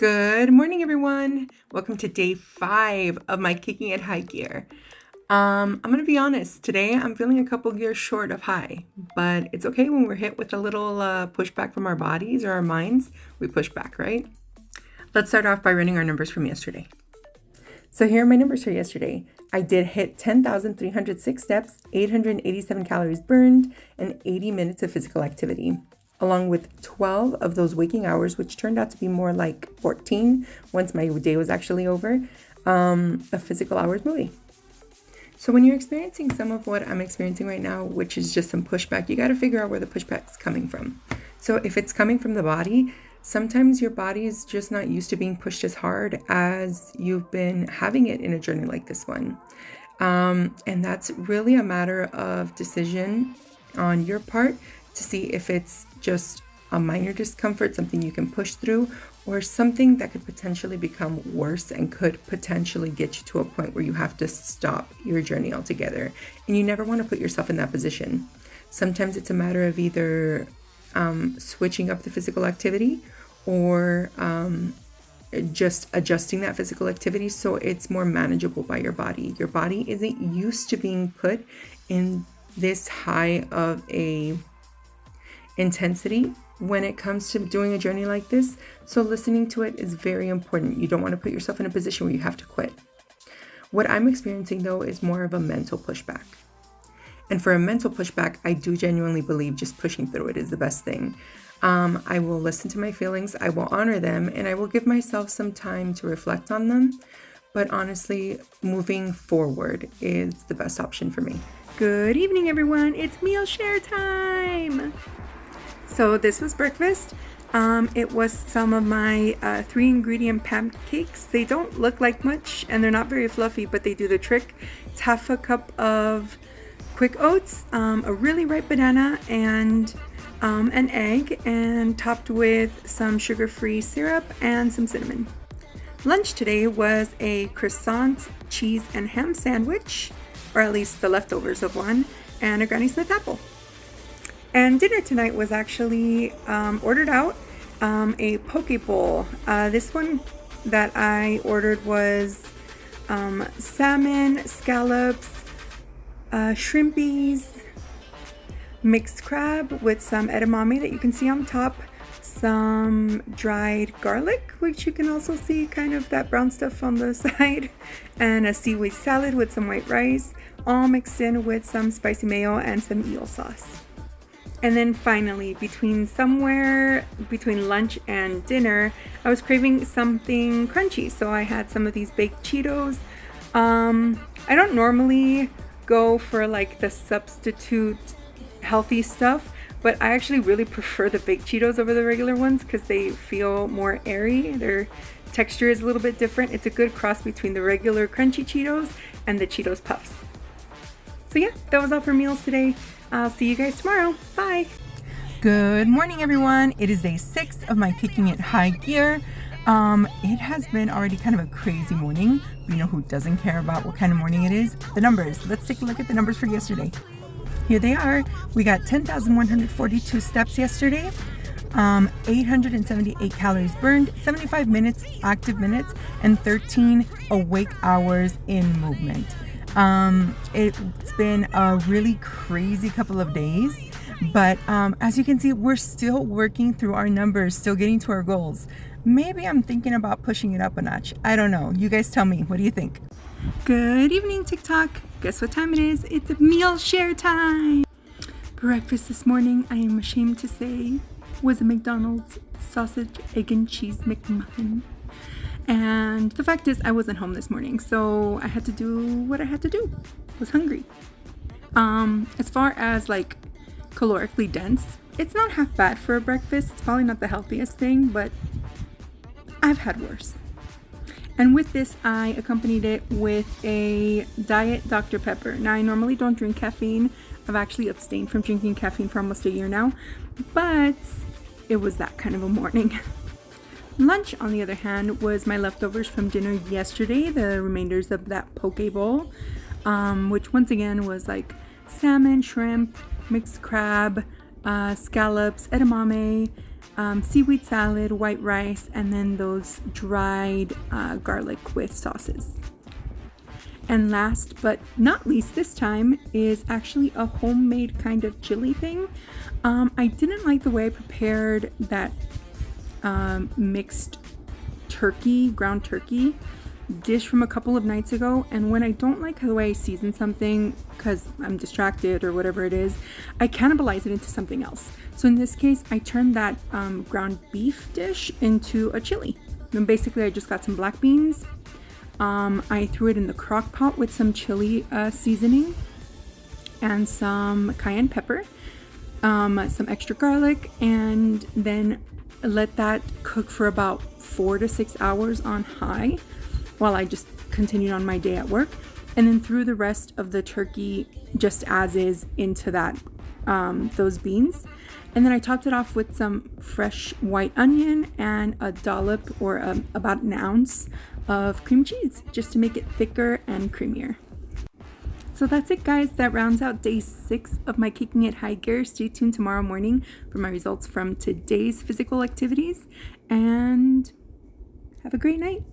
Good morning, everyone. Welcome to day 5 of my Kicking It High gear. I'm going to be honest, today I'm feeling a couple gears short of high, but it's okay when we're hit with a little pushback from our bodies or our minds. We push back, right? Let's start off by running our numbers from yesterday. So here are my numbers for yesterday. I did hit 10,306 steps, 887 calories burned, and 80 minutes of physical activity, along with 12 of those waking hours, which turned out to be more like 14 once my day was actually over, of physical hours moving. So when you're experiencing some of what I'm experiencing right now, which is just some pushback, you got to figure out where the pushback's coming from. So if it's coming from the body, sometimes your body is just not used to being pushed as hard as you've been having it in a journey like this one. And that's really a matter of decision on your part to see if it's just a minor discomfort, something you can push through, or something that could potentially become worse and could potentially get you to a point where you have to stop your journey altogether. And you never want to put yourself in that position. Sometimes it's a matter of either switching up the physical activity or just adjusting that physical activity so it's more manageable by your body. Your body isn't used to being put in this high of a intensity when it comes to doing a journey like this. So listening to it is very important. You don't want to put yourself in a position where you have to quit. What I'm experiencing though is more of a mental pushback. And for a mental pushback, I do genuinely believe just pushing through it is the best thing. I will listen to my feelings, I will honor them, and I will give myself some time to reflect on them. But honestly, moving forward is the best option for me. Good evening, everyone. It's meal share time. So this was breakfast. It was some of my 3-ingredient pancakes. They don't look like much and they're not very fluffy, but they do the trick. It's half a cup of quick oats, a really ripe banana, and an egg, and topped with some sugar-free syrup and some cinnamon. Lunch today was a croissant, cheese, and ham sandwich, or at least the leftovers of one, and a Granny Smith apple. And dinner tonight was actually ordered out, a poke bowl. This one that I ordered was salmon, scallops, shrimpies, mixed crab with some edamame that you can see on top, some dried garlic, which you can also see kind of that brown stuff on the side, and a seaweed salad with some white rice, all mixed in with some spicy mayo and some eel sauce. And then finally, somewhere between lunch and dinner, I was craving something crunchy. So I had some of these baked Cheetos. I don't normally go for like the substitute healthy stuff, but I actually really prefer the baked Cheetos over the regular ones because they feel more airy. Their texture is a little bit different. It's a good cross between the regular crunchy Cheetos and the Cheetos Puffs. So yeah, that was all for meals today. I'll see you guys tomorrow. Bye. Good morning, everyone. It is day 6 of my Kicking It High gear. It has been already kind of a crazy morning. You know who doesn't care about what kind of morning it is? The numbers. Let's take a look at the numbers for yesterday. Here they are. We got 10,142 steps yesterday, 878 calories burned, 75 minutes active minutes, and 13 awake hours in movement. It's been a really crazy couple of days, but as you can see, we're still working through our numbers, still getting to our goals. Maybe I'm thinking about pushing it up a notch. I don't know. You guys tell me. What do you think? Good evening, TikTok. Guess what time it is? It's meal share time. Breakfast this morning, I am ashamed to say, was a McDonald's sausage, egg, and cheese McMuffin. And the fact is, I wasn't home this morning, so I had to do what I had to do. I was hungry. As far as like calorically dense, it's not half bad for a breakfast. It's probably not the healthiest thing, but I've had worse. And with this, I accompanied it with a Diet Dr. Pepper. Now, I normally don't drink caffeine. I've actually abstained from drinking caffeine for almost a year now, but it was that kind of a morning. Lunch, on the other hand, was my leftovers from dinner yesterday, the remainders of that poke bowl, which once again was like salmon, shrimp, mixed crab, scallops, edamame, seaweed salad, white rice, and then those dried garlic with sauces. And last but not least this time is actually a homemade kind of chili thing. I didn't like the way I prepared that mixed turkey, ground turkey dish from a couple of nights ago, and when I don't like the way I season something because I'm distracted or whatever it is, I cannibalize it into something else. So in this case, I turned that ground beef dish into a chili. And basically I just got some black beans. I threw it in the crock pot with some chili seasoning and some cayenne pepper, some extra garlic, and then let that cook for about 4 to 6 hours on high while I just continued on my day at work, and then threw the rest of the turkey just as is into that those beans. And then I topped it off with some fresh white onion and a dollop or about an ounce of cream cheese just to make it thicker and creamier. So that's it, guys. That rounds out day 6 of my Kicking It High Gear. Stay tuned tomorrow morning for my results from today's physical activities, and have a great night.